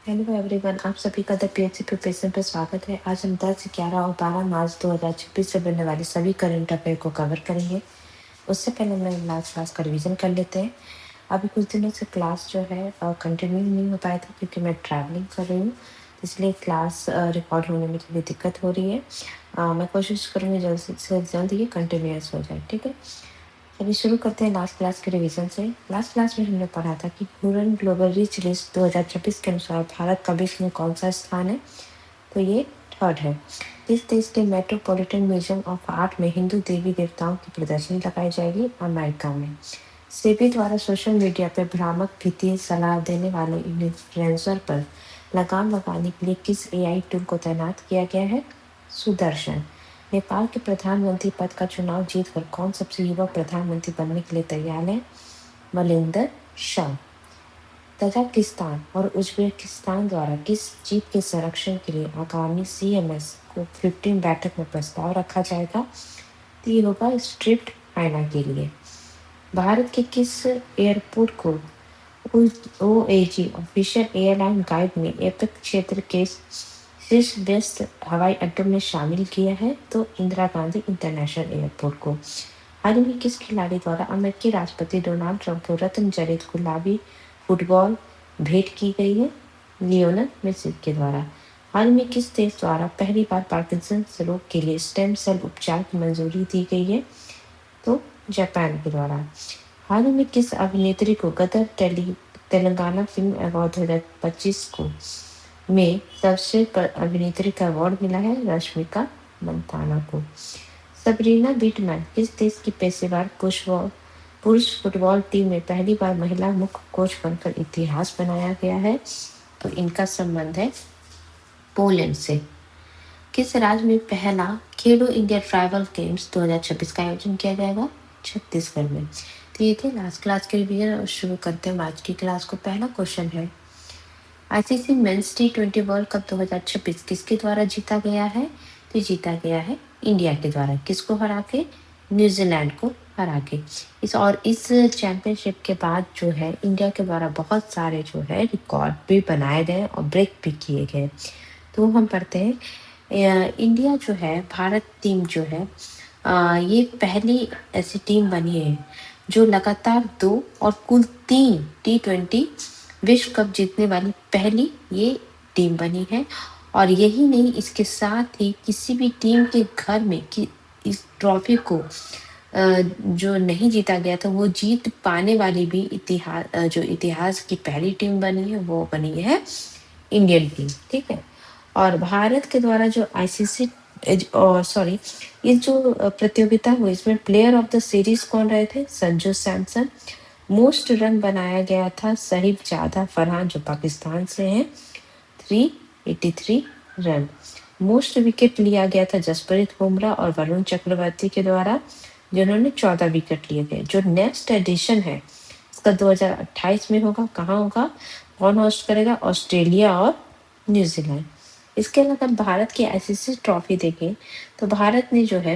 Hello everyone, आप सभी का द पीएचसी प्रिपरेशन पर स्वागत है। आज हम 10, 11 और 12 मार्च 2026 से बनने वाली सभी करंट अफेयर को कवर करेंगे। उससे पहले हम लोग लास्ट क्लास का रिवीजन कर लेते हैं। अभी कुछ दिनों से क्लास जो है कंटिन्यू नहीं हो पाया था क्योंकि मैं ट्रैवलिंग कर रही हूँ, इसलिए क्लास रिकॉर्ड होने में थोड़ी दिक्कत हो रही है। मैं कोशिश करूँगी जल्द से जल्द ये कंटिन्यूस हो जाए, ठीक है। अभी शुरू करते हैं लास्ट क्लास के रिवीजन से। लास्ट क्लास में हमने पढ़ा था कि हुरन ग्लोबल रिच लिस्ट 2026 के अनुसार भारत का विश्व में कौन सा स्थान है, तो ये थर्ड है। इस देश के मेट्रोपॉलिटन म्यूजियम ऑफ आर्ट में हिंदू देवी देवताओं की प्रदर्शनी लगाई जाएगी अमेरिका में। सेबी द्वारा सोशल मीडिया पर भ्रामक वित्तीय सलाह देने वाले इन्फ्लुएंसर पर लगाम लगाने के लिए किस एआई टूल को तैनात किया गया है? सुदर्शन। नेपाल के प्रधानमंत्री पद का चुनाव जीतकर कौन सबसे युवा प्रधानमंत्री बनने के लिए तैयार है? मलिंदर शाह। तजाकिस्तान और उज्बेकिस्तान द्वारा किस जीत के संरक्षण के लिए आगामी CMS को 15 बैठक में प्रस्ताव रखा जाएगा? तो ये होगा स्ट्रिप्ड आयना के लिए। भारत के किस एयरपोर्ट को OAG ऑफिशियल एयरलाइन गाइड में एपेक क्षेत्र के शीर्ष व्यस्त हवाई अड्डों में शामिल किया है? तो इंदिरा गांधी इंटरनेशनल एयरपोर्ट को। हाल ही में किस खिलाड़ी द्वारा अमेरिकी राष्ट्रपति डोनाल्ड ट्रंप को रत्न जनित गुलाबी फुटबॉल भेंट की गई है? लियोनेल मेसी के द्वारा। हाल में किस देश द्वारा पहली बार पार्किंसंस रोग के लिए स्टेम सेल उपचार की मंजूरी दी गई है? तो जापान के द्वारा। हाल ही में किस अभिनेत्री को गदर तेलंगाना फिल्म अवार्ड 2025 को में सर्वश्रेष्ठ अभिनेत्री का अवार्ड मिला है? रश्मिका मंदाना को। सबरीना बिटमैन किस देश की पेशेवर पुरुष फुटबॉल टीम में पहली बार महिला मुख्य कोच बनकर इतिहास बनाया गया है? तो इनका संबंध है पोलैंड से। किस राज्य में पहला खेलो इंडिया ट्राइबल गेम्स 2026 का आयोजन किया जाएगा? छत्तीसगढ़ में। तो ये थे लास्ट क्लास के रिवीजन और शुरू करते हैं आज की क्लास को। पहला क्वेश्चन है, ICC mains T20 world cup 2026 किसके द्वारा जीता गया है? तो जीता गया है इंडिया के द्वारा। किसको हरा के? न्यूजीलैंड को हरा के। इस चैंपियनशिप के बाद जो है इंडिया के द्वारा बहुत सारे जो है रिकॉर्ड भी बनाए गए और ब्रेक भी किए गए। तो हम पढ़ते हैं, इंडिया जो है, भारत टीम जो है, ये पहली ऐसी टीम बनी है जो लगातार 2 और कुल 3 T20 विश्व कप जीतने वाली पहली ये टीम बनी है। और यही नहीं, इसके साथ ही किसी भी टीम के घर में कि इस ट्रॉफी को जो नहीं जीता गया था वो जीत पाने वाली भी इतिहास की पहली टीम बनी है, वो बनी है इंडियन टीम, ठीक है। और भारत के द्वारा जो ICC ये जो प्रतियोगिता हुई, इसमें प्लेयर ऑफ द सीरीज कौन रहे थे? संजू सैमसन। मोस्ट रन बनाया गया था सहीब जादा फरहान जो पाकिस्तान से हैं, 383 रन। मोस्ट विकेट लिया गया था जसप्रीत बुमराह और वरुण चक्रवर्ती के द्वारा, जिन्होंने 14 विकेट लिए थे। जो नेक्स्ट एडिशन है इसका 2028 में होगा। कहाँ होगा? कौन होस्ट करेगा? ऑस्ट्रेलिया और न्यूजीलैंड। इसके अलावा भारत की ICC ट्रॉफी देखें तो भारत ने जो है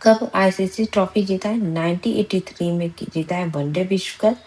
कब ICC ट्रॉफी जीता है? 1983 में जीता है वनडे विश्व कप,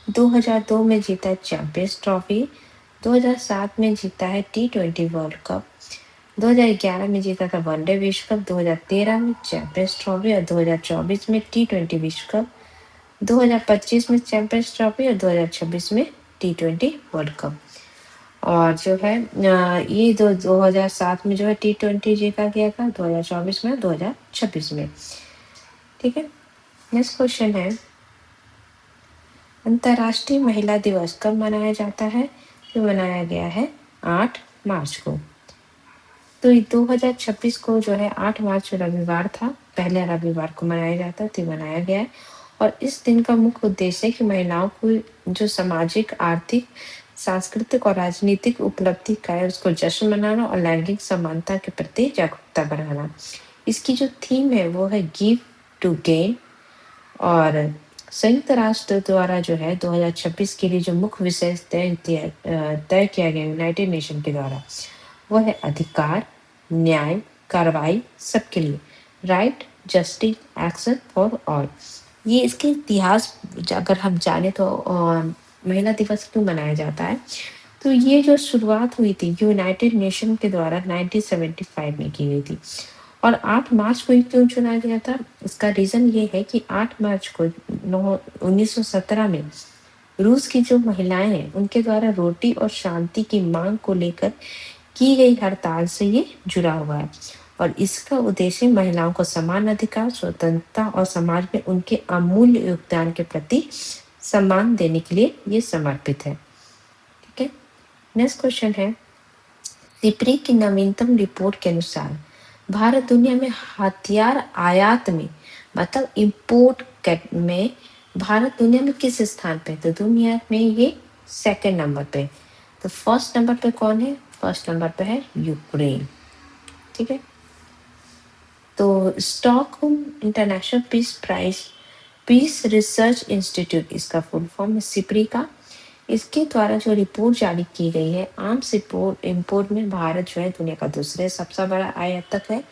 2002 में जीता है चैंपियंस ट्रॉफी, 2007 में जीता है T20 वर्ल्ड कप, 2011 में जीता था वनडे विश्व कप, 2013 में चैंपियंस ट्रॉफी और 2024 में T20 विश्व कप, 2025 में चैंपियंस ट्रॉफी और 2026 में T20 वर्ल्ड कप। और जो है ये 2007 में जो है T20 जीता गया था, 2024 में, 2026 में, ठीक है। नेक्स्ट क्वेश्चन है, अंतर्राष्ट्रीय महिला दिवस कब मनाया जाता है? तो मनाया गया है 8 मार्च को। तो 2026 को जो है 8 मार्च रविवार था, पहले रविवार को मनाया जाता, तो मनाया गया है। और इस दिन का मुख्य उद्देश्य है कि महिलाओं को जो सामाजिक, आर्थिक, सांस्कृतिक और राजनीतिक उपलब्धि का है उसको जश्न मनाना और लैंगिक समानता के प्रति जागरूकता बढ़ाना। इसकी जो थीम है वो है गिव टू गेन। और संयुक्त राष्ट्र द्वारा जो है 2026 के लिए जो मुख्य विषय तय किया गया यूनाइटेड नेशन के द्वारा वो है अधिकार, न्याय, कार्रवाई सबके लिए, right, justice, action for all. ये इसके इतिहास अगर हम जाने तो महिला दिवस क्यों मनाया जाता है, तो ये जो शुरुआत हुई थी यूनाइटेड नेशन के द्वारा 1975 में की गई थी। और 8 मार्च को ही क्यों चुना गया था? इसका रीज़न ये है कि 8 मार्च को 1917 में रूस की जो महिलाएं हैं उनके द्वारा रोटी और शांति की मांग को लेकर की गई हड़ताल से ये जुड़ा हुआ है। और इसका उद्देश्य महिलाओं को समान अधिकार, स्वतंत्रता और समाज में उनके अमूल्य योगदान के प्रति सम्मान देने के लिए ये समर्पित है। ठीक है, नेक्स्ट क्वेश्चन है, सिप्री की नवीनतम रिपोर्ट के अनुसार भारत दुनिया में हथियार आयात में मतलब इंपोर्ट में भारत दुनिया में किस स्थान पे? तो दुनिया में ये सेकंड नंबर पे। तो फर्स्ट नंबर पे कौन है? फर्स्ट नंबर पे है यूक्रेन। ठीक है, तो Stockholm International Peace Research Institute, इसका फुल फॉर्म है सिप्री का। इसके द्वारा जो रिपोर्ट जारी की गई है, आर्म्स इंपोर्ट में भारत जो है दुनिया का दूसरे सबसे बड़ा आयातक है।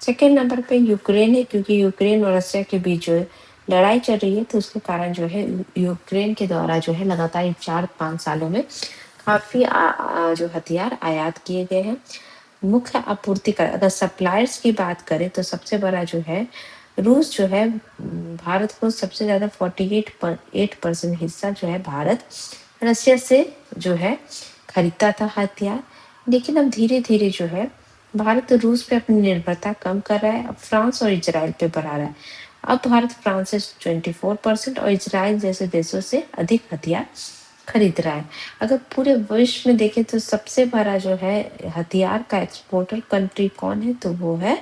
सेकेंड नंबर पे यूक्रेन है, क्योंकि यूक्रेन और रशिया के बीच जो लड़ाई चल रही है, तो उसके कारण जो है यूक्रेन के द्वारा जो है लगातार 4-5 सालों में काफी जो हथियार आयात किए गए हैं। मुख्य आपूर्तिकर, अगर सप्लायर्स की बात करें तो सबसे बड़ा जो है रूस जो है, भारत को सबसे ज्यादा 48% हिस्सा जो है भारत रशिया से जो है खरीदता था हथियार। लेकिन अब धीरे धीरे जो है भारत रूस पे अपनी निर्भरता कम कर रहा है, अब फ्रांस और इजराइल पे बढ़ा रहा है। अब भारत फ्रांस से 24% और इजराइल जैसे देशों से अधिक हथियार खरीद रहा है। अगर पूरे विश्व में देखें तो सबसे बड़ा जो है हथियार का एक्सपोर्टर कंट्री कौन है? तो वो है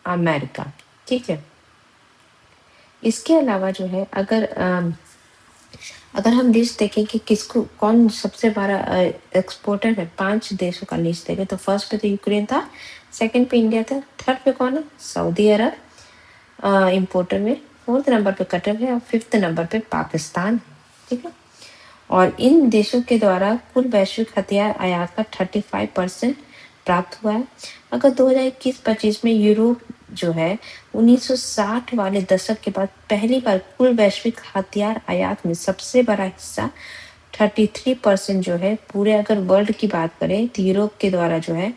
अमेरिका। ठीक है, इसके अलावा जो है अगर हम लिस्ट देखें कि किसको कौन सबसे बड़ा एक्सपोर्टर है, 5 देशों का लिस्ट देखें तो फर्स्ट पे तो यूक्रेन था, सेकंड पे इंडिया था, थर्ड पे कौन है? सऊदी अरब इम्पोर्टर में, फोर्थ नंबर पे कतर है और फिफ्थ नंबर पे पाकिस्तान है। ठीक है, और इन देशों के द्वारा कुल वैश्विक हथियार आयात का 35% प्राप्त हुआ है। अगर 2021-25 में यूरोप जो है 1960 वाले दशक के बाद पहली बार कुल वैश्विक हथियार आयात में सबसे बड़ा हिस्सा 33% जो है पूरे, अगर वर्ल्ड की बात करें तो यूरोप के द्वारा जो है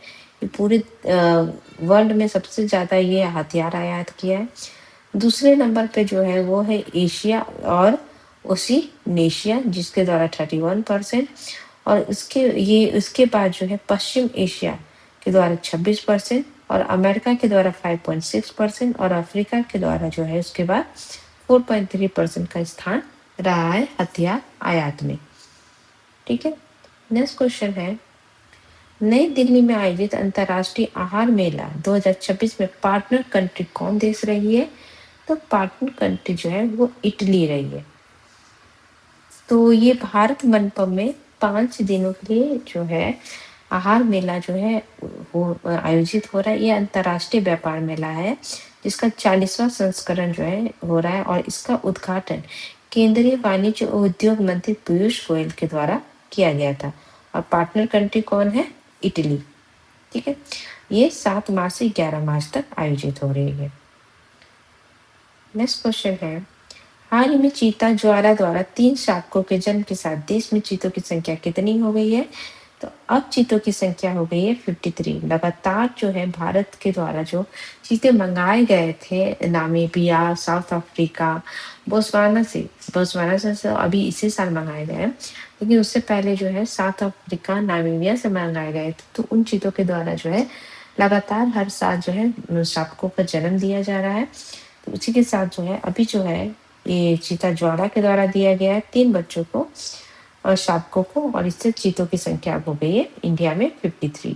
पूरे वर्ल्ड में सबसे ज्यादा ये हथियार आयात किया है। दूसरे नंबर पे जो है वो है एशिया और ओशिनेशिया, जिसके द्वारा 31%, और उसके बाद जो है पश्चिम एशिया के द्वारा 26% और अमेरिका के द्वारा 5.6% और अफ्रीका के द्वारा जो है उसके बाद 4.3% का स्थान रहा है हथियार आयात में। ठीक है, नेक्स्ट क्वेश्चन है, नई दिल्ली में आयोजित अंतर्राष्ट्रीय आहार मेला 2026 में पार्टनर कंट्री कौन देश रही है? तो पार्टनर कंट्री जो है वो इटली रही है। तो ये भारत मंडपम में 5 दिनों के लिए जो है आहार मेला जो है वो आयोजित हो रहा है। ये अंतर्राष्ट्रीय व्यापार मेला है जिसका 40वां संस्करण जो है हो रहा है, और इसका उद्घाटन केंद्रीय वाणिज्य और उद्योग मंत्री पीयूष गोयल के द्वारा किया गया था। और पार्टनर कंट्री कौन है? इटली। ठीक है, ये 7 मार्च से 11 मार्च तक आयोजित हो रही है। नेक्स्ट क्वेश्चन है, हाल ही में चीता ज्वाला द्वारा 3 शावकों के जन्म के साथ देश में चीतों की संख्या कितनी हो गई है? तो अब चीतों की संख्या हो गई है 53। लगातार जो है भारत के द्वारा जो चीते मंगाए गए थे नामीबिया, साउथ अफ्रीका, बोस्वाना से अभी इसी साल मंगाए गए हैं, लेकिन उससे पहले जो है साउथ अफ्रीका, नामीबिया से मंगाए गए थे। तो उन चीतों के द्वारा जो है लगातार हर साल जो है शावकों का जन्म दिया जा रहा है। तो उसी के साथ जो है अभी जो है ये चीता ज्वाला के द्वारा दिया गया है 3 बच्चों को और शावकों को, और इससे चीतों की संख्या हो गई है इंडिया में 53।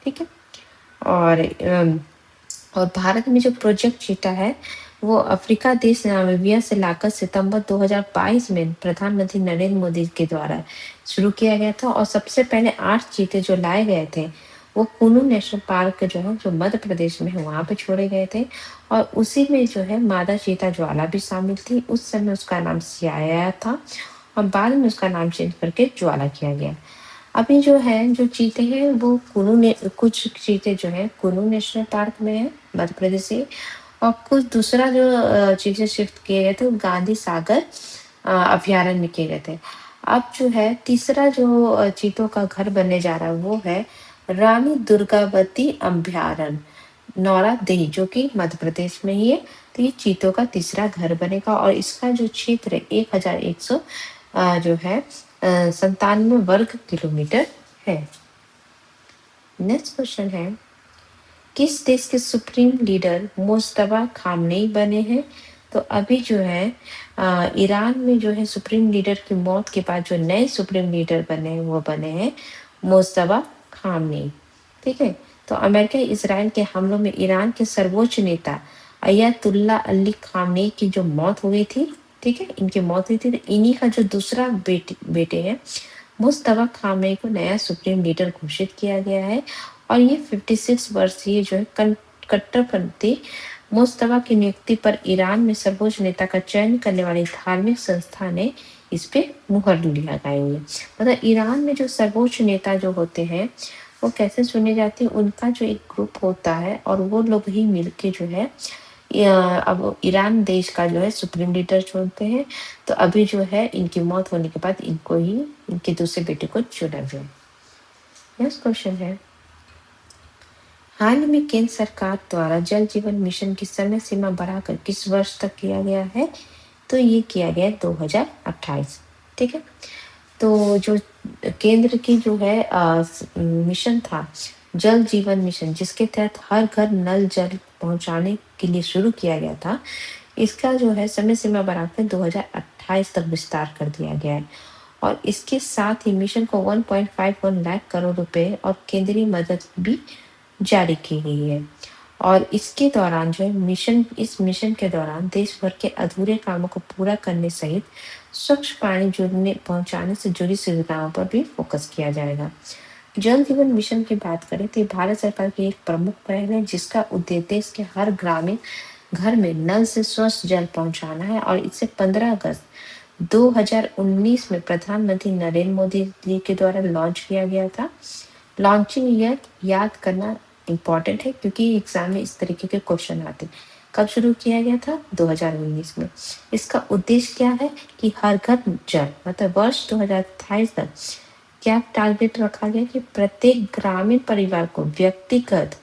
ठीक है, और भारत में जो प्रोजेक्ट चीता है वो अफ्रीका देश नामीबिया से लाकर सितंबर 2022 में प्रधानमंत्री नरेंद्र मोदी के द्वारा शुरू किया गया था। और सबसे पहले 8 चीते जो लाए गए थे वो कुनू नेशनल पार्क जो है जो मध्य प्रदेश में है वहां पे छोड़े गए थे, और उसी में जो है मादा चीता ज्वाला भी शामिल थी। उस समय उसका नाम सियाया था और बाद में उसका नाम चेंज करके ज्वाला किया गया। अभी जो है जो चीते हैं वो कुछ चीते जो है कुनू नेशनल पार्क में है मध्य प्रदेश से, और कुछ दूसरा जो चीते शिफ्ट किए गए थे वो गांधी सागर अभ्यारण्य में किए गए थे। अब जो है तीसरा जो चीतों का घर बनने जा रहा है वो है रानी दुर्गावती अभयारण्य, नौरादेही, जो कि मध्य प्रदेश में ही है। तो ये चीतों का तीसरा घर बनेगा और इसका जो क्षेत्र है 1100 जो है 97 वर्ग किलोमीटर है। नेक्स्ट क्वेश्चन है, किस देश के सुप्रीम लीडर मुस्तफा खामनेई बने हैं? तो अभी जो है ईरान में जो है सुप्रीम लीडर की मौत के बाद जो नए सुप्रीम लीडर बने हैं वो बने हैं मुस्तफा खामनेई। ठीक है। तो अमेरिका इसराइल के हमलों में ईरान के सर्वोच्च नेता अयतुल्ला अली खामनेई की जो मौत हो गई थी, ठीक है, इनकी मौत हुई थी, तो इन्हीं का जो दूसरा बेटे है मुस्तफा खामनेई को नया सुप्रीम लीडर घोषित किया गया है। और ये 56 वर्षीय जो है कट्टरपंथी मुस्तफा की नियुक्ति पर ईरान में सर्वोच्च नेता का चयन करने वाली धार्मिक संस्था ने इस पे मुहर लगाई हुई है। मतलब ईरान में जो सर्वोच्च नेता जो होते हैं वो कैसे चुने जाते हैं, उनका जो एक ग्रुप होता है और वो लोग ही मिलके जो है अब ईरान देश का जो है सुप्रीम लीडर चुनते हैं। तो अभी जो है इनकी मौत होने के बाद इनको ही इनके दूसरे बेटे को चुना गया। नेक्स्ट क्वेश्चन है, हाल में केंद्र सरकार द्वारा जल जीवन मिशन की समय सीमा बढ़ाकर किस वर्ष तक किया गया है? तो ये किया गया 2028। ठीक है। तो जो केंद्र की जो है मिशन था जल जीवन मिशन, जिसके तहत हर घर नल जल पहुंचाने के लिए शुरू किया गया था, इसका जो है समय सीमा बढ़ाकर 2028 तक विस्तार कर दिया गया है। और इसके साथ ही मिशन को 1.51 लाख करोड़ रुपए और केंद्रीय मदद भी जारी की गई है। और इसके दौरान जो है इस मिशन के दौरान देश भर के अधूरे कामों को पूरा करने सहित स्वच्छ पानी जुड़ने पहुंचाने से जुड़ी सुविधाओं पर भी फोकस किया जाएगा। जल जीवन मिशन की बात करें तो ये भारत सरकार की एक प्रमुख पहल है, जिसका उद्देश्य देश के हर ग्रामीण घर में नल से स्वच्छ जल पहुंचाना है। और इसे 15 अगस्त 2019 में प्रधानमंत्री नरेंद्र मोदी जी के द्वारा लॉन्च किया गया था। लॉन्चिंग ईयर याद करना इम्पोर्टेंट है क्योंकि एग्जाम में इस तरीके के क्वेश्चन आते हैं। कब शुरू किया गया था? 2019 में। इसका उद्देश्य क्या है कि हर घर जल, मतलब वर्ष 2028 तक क्या टारगेट रखा गया कि प्रत्येक ग्रामीण परिवार को व्यक्तिगत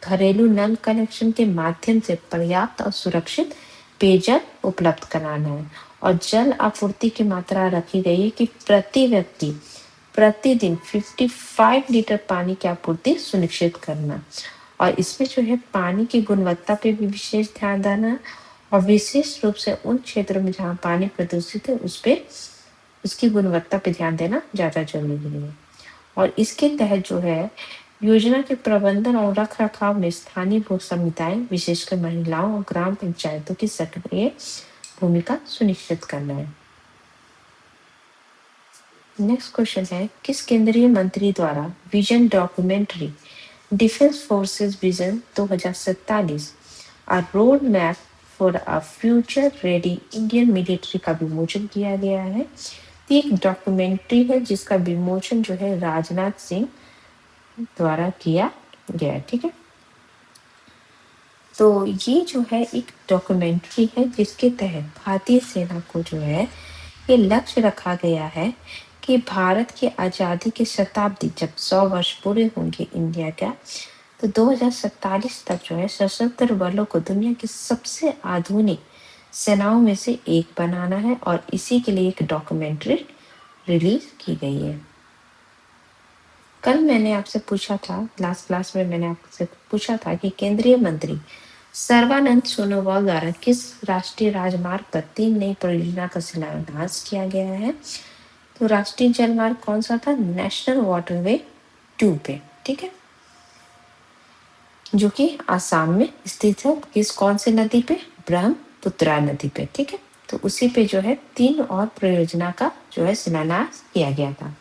घरेलू नल कनेक्शन के माध्यम से पर्याप्त और सुरक्षित पेयजल उपलब्ध कराना है। और जल आपूर्ति की मात्रा रखी गई है कि प्रति व्यक्ति प्रतिदिन 55 लीटर पानी की आपूर्ति सुनिश्चित करना। और इसमें जो है पानी की गुणवत्ता पे भी विशेष ध्यान देना और विशेष रूप से उन क्षेत्रों में जहाँ पानी प्रदूषित है उसकी गुणवत्ता पे ध्यान देना ज्यादा जरूरी है। और इसके तहत जो है योजना के प्रबंधन और रख रखाव में स्थानीय भू समुदाय, विशेषकर महिलाओं और ग्राम पंचायतों की सक्रिय भूमिका सुनिश्चित करना है। नेक्स्ट क्वेश्चन है, किस केंद्रीय मंत्री द्वारा vision documentary defence forces vision 2047 a road map for a future ready Indian military का विमोचन किया गया है? एक डॉक्यूमेंट्री है जिसका विमोचन जो है राजनाथ सिंह द्वारा किया गया है। ठीक है। तो ये जो है एक डॉक्यूमेंट्री है जिसके तहत भारतीय सेना को जो है ये लक्ष्य रखा गया है कि भारत की आज़ादी की शताब्दी जब 100 वर्ष पूरे होंगे इंडिया का, तो 2047 तक जो है सशस्त्र बलों को दुनिया की सबसे आधुनिक सेनाओं में से एक बनाना है। और इसी के लिए एक डॉक्यूमेंट्री रिलीज की गई है। कल मैंने आपसे पूछा था, लास्ट क्लास में मैंने आपसे पूछा था कि केंद्रीय मंत्री सर्बानंद सोनोवाल द्वारा किस राष्ट्रीय राजमार्ग पर 3 नई परियोजना का शिलान्यास किया गया है? तो राष्ट्रीय जलमार्ग कौन सा था? नेशनल वाटरवे 2 पे। ठीक है, जो कि आसाम में स्थित है। कौन से नदी पे? ब्रह्मपुत्रा नदी पे। ठीक है। तो उसी पे जो है 3 और परियोजना का जो है शिलान्यास किया गया था।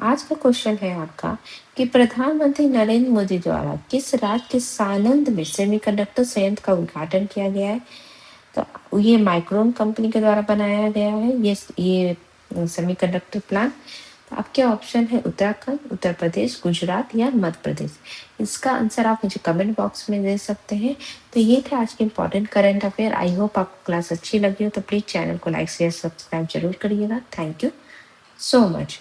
आज का क्वेश्चन है आपका कि प्रधानमंत्री नरेंद्र मोदी द्वारा किस राज्य के सानंद में सेमीकंडक्टर संयंत्र का उद्घाटन किया गया है? तो ये माइक्रोन कंपनी के द्वारा बनाया गया है ये सेमीकंडक्टर प्लांट। तो आपके ऑप्शन है उत्तराखंड, उत्तर प्रदेश, गुजरात या मध्य प्रदेश। इसका आंसर आप मुझे कमेंट बॉक्स में दे सकते हैं। तो ये थे आज के important current affair. I hope आपको क्लास अच्छी लगी हो तो प्लीज चैनल को लाइक शेयर सब्सक्राइब जरूर करिएगा। Thank you so much.